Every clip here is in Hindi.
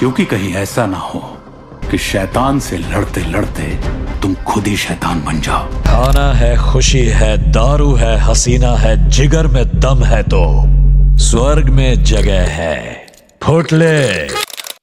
क्योंकि कहीं ऐसा ना हो कि शैतान से लड़ते लड़ते तुम खुद ही शैतान बन जाओ। खाना है, खुशी है, दारू है, हसीना है, जिगर में दम है तो स्वर्ग में जगह है। फुटले।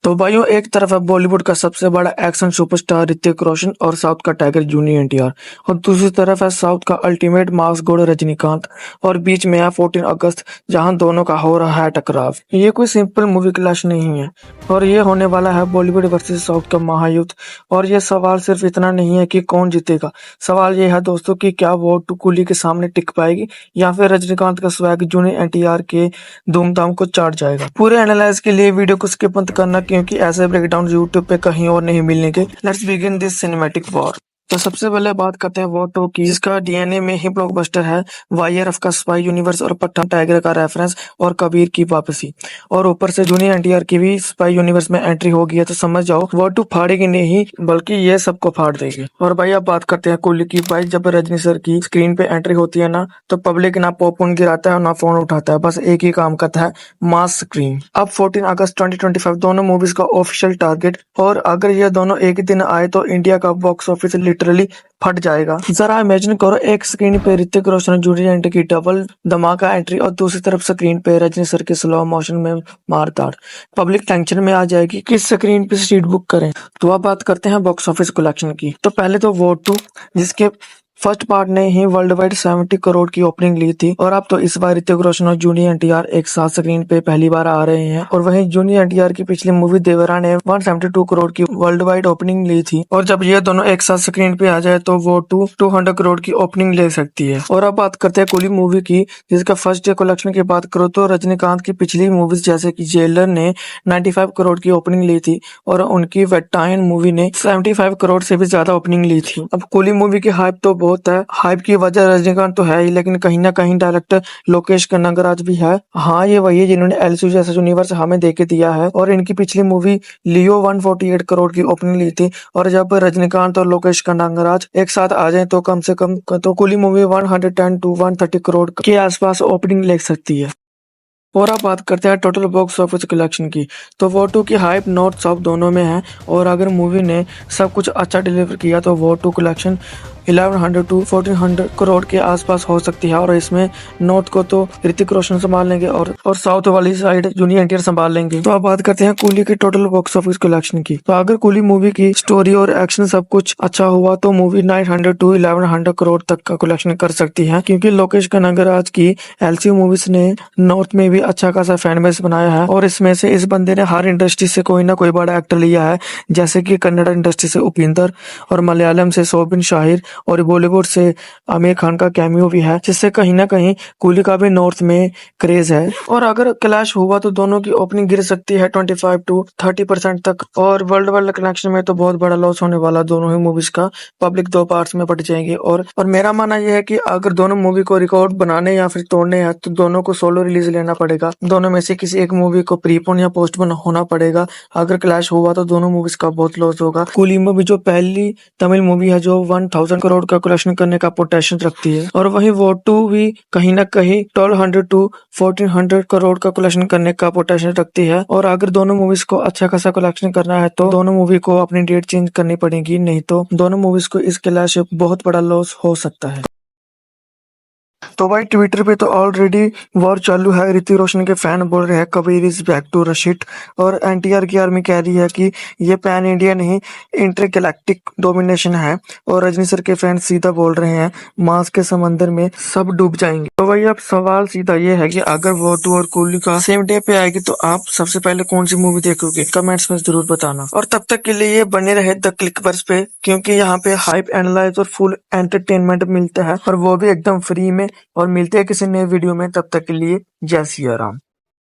तो भाइयों, एक तरफ है बॉलीवुड का सबसे बड़ा एक्शन सुपरस्टार ऋतिक रोशन और साउथ का टाइगर जूनियर एनटीआर, और दूसरी तरफ है साउथ का अल्टीमेट मास गोड रजनीकांत, और बीच में है 14 अगस्त जहां दोनों का हो रहा है टकराव। ये कोई सिंपल मूवी क्लैश नहीं है, और ये होने वाला है बॉलीवुड वर्सेस साउथ का महायुद्ध। और ये सवाल सिर्फ इतना नहीं है कि कौन जीतेगा, सवाल ये है दोस्तों कि क्या वो कूली के सामने टिक पाएगी या फिर रजनीकांत का स्वैग जूनियर एनटीआर के धूमधाम को चाट जाएगा। पूरे एनालाइज के लिए वीडियो को स्किप मत करना, क्योंकि ऐसे ब्रेकडाउन यूट्यूब पे कहीं और नहीं मिलने के। Let's begin this cinematic war. तो सबसे पहले बात करते हैं वॉर 2 की, जिसका डीएनए में ही ब्लॉकबस्टर है। वाईआरएफ का स्पाई यूनिवर्स और पठान टाइगर का रेफरेंस और कबीर की वापसी, और ऊपर से जूनियर एनटीआर की भी स्पाई यूनिवर्स में एंट्री हो गई है। तो समझ जाओ वॉर 2 फाड़ेगी नहीं बल्कि ये सबको फाड़ देगी। और भाई अब बात करते हैं कूली की। भाई जब रजनी सर की स्क्रीन पे एंट्री होती है ना, तो पब्लिक ना पॉपकॉर्न गिराता है ना फोन उठाता है, बस एक ही काम करता है, मास स्क्रीन। अब 14 अगस्त 2025 दोनों मूवीज का ऑफिशियल टारगेट, और अगर ये दोनों एक ही दिन आए तो इंडिया का बॉक्स ऑफिस लिटरली फट जाएगा। जरा इमेजिन करो, एक स्क्रीन पे ऋतिक रोशन और जूनियर एनटीआर की डबल धमाका एंट्री, और दूसरी तरफ स्क्रीन पे रजनी सर के स्लो मोशन में मारदार। पब्लिक टेंशन में आ जाएगी किस स्क्रीन पे सीट बुक करें। तो अब बात करते हैं बॉक्स ऑफिस कलेक्शन की। तो पहले तो वॉर 2, जिसके फर्स्ट पार्ट ने ही वर्ल्ड वाइड 70 करोड़ की ओपनिंग ली थी, और अब तो इस बार ऋतिक रोशन और जूनियर एनटीआर एक साथ स्क्रीन पे पहली बार आ रहे हैं। और वहीं जूनियर एनटीआर की पिछली मूवी देवरा ने 172 करोड़ की वर्ल्ड वाइड ओपनिंग ली थी, और जब ये दोनों एक साथ स्क्रीन पे आ जाए तो वो 200 करोड़ की ओपनिंग ले सकती है। और अब बात करते हैं कूली मूवी की, जिसका फर्स्ट डे कलेक्शन की बात करो तो रजनीकांत की पिछली मूवीज जैसे कि जेलर ने 95 करोड़ की ओपनिंग ली थी, और उनकी वेटाइन मूवी ने 75 करोड़ से भी ज्यादा ओपनिंग ली थी। अब कूली मूवी की हाइप तो बहुत है, हाइप की वजह रजनीकांत तो है ही, लेकिन कहीं ना कहीं डायरेक्टर लोकेश कनगराज भी है। हाँ, ये वही है जिन्होंने एलसीयू जैसा यूनिवर्स हमें देके दिया है, और इनकी पिछली मूवी लियो 148 करोड़ की ओपनिंग ली थी, और जब रजनीकांत और लोकेश कनगराज एक साथ आ जाए तो कम से कम तो कूली मूवी 110 to 130 करोड़ के आसपास ओपनिंग ले सकती है। और अब बात करते हैं टोटल बॉक्स ऑफिस कलेक्शन की। तो वॉर 2 की हाइप नॉर्थ साउथ दोनों में है, और अगर मूवी ने सब कुछ अच्छा डिलीवर किया तो वॉर 2 कलेक्शन 1100 to 1400 करोड़ के आसपास हो सकती है। और इसमें नॉर्थ को तो ऋतिक रोशन संभाल लेंगे, और साउथ वाली साइड जूनियर एनटीआर संभाल लेंगे। तो अब बात करते हैं कूली के टोटल बॉक्स ऑफिस कलेक्शन की। तो अगर कूली मूवी की स्टोरी और एक्शन सब कुछ अच्छा हुआ तो मूवी 900 to 1100 करोड़ तक का कलेक्शन कर सकती है, क्योंकि लोकेश कनगराज की एलसीयू मूवीज ने नॉर्थ में भी अच्छा खासा फैन बेस बनाया है, और इसमें से इस बंदे ने हर इंडस्ट्री से कोई ना कोई बड़ा एक्टर लिया है, जैसे कि कन्नड़ इंडस्ट्री से उपिंदर, और मलयालम से सोबिन शाहिर, और बॉलीवुड से आमिर खान का कैमियो भी है, जिससे कहीं ना कहीं कूली का भी नॉर्थ में क्रेज है। और अगर क्लैश हुआ तो दोनों की ओपनिंग गिर सकती है 25 to 30% तक, और वर्ल्ड वाइड कनेक्शन में तो बहुत बड़ा लॉस होने वाला दोनों ही मूवीज का। पब्लिक दो पार्ट्स में बट जाएंगे, और मेरा मानना यह है कि अगर दोनों मूवी को रिकॉर्ड बनाने या फिर तोड़ने हैं तो दोनों को सोलो रिलीज लेना पड़ेगा। दोनों में से किसी एक मूवी को प्रीपोन या पोस्टपोन होना पड़ेगा। अगर क्लैश हुआ तो दोनों मूवीज का बहुत लॉस होगा। कूली मूवी जो पहली तमिल मूवी है जो 1000 करोड़ का कलेक्शन करने का पोटेंशियल रखती है, और वहीं वॉर 2 भी कहीं ना कहीं 1200 to 1400 करोड़ का कलेक्शन करने का पोटेंशियल रखती है। और अगर दोनों मूवीज को अच्छा खासा कलेक्शन करना है तो दोनों मूवी को अपनी डेट चेंज करनी पड़ेगी, नहीं तो दोनों मूवीज को इस क्लैश से बहुत बड़ा लॉस हो सकता है। तो भाई ट्विटर पे तो ऑलरेडी वॉर चालू है। ऋतिक रोशन के फैन बोल रहे हैं कबीर इज बैक टू रशिट, और एनटीआर की आर्मी कह रही है कि ये पैन इंडिया नहीं इंटरगैलेक्टिक डोमिनेशन है, और रजनी सर के फैन सीधा बोल रहे हैं मास के समंदर में सब डूब जाएंगे। तो भाई अब सवाल सीधा ये है कि अगर वॉर 2 और कूली का सेम डे पे आएगी तो आप सबसे पहले कौन सी मूवी देखोगे, कमेंट्स में जरूर बताना। और तब तक के लिए ये बने रहे द क्लिकवर्स पे, क्योंकि यहाँ पे हाइप एनालाइज और फुल एंटरटेनमेंट मिलता है, और वो भी एकदम फ्री में। और मिलते हैं किसी नए वीडियो में, तब तक के लिए जय सिया राम।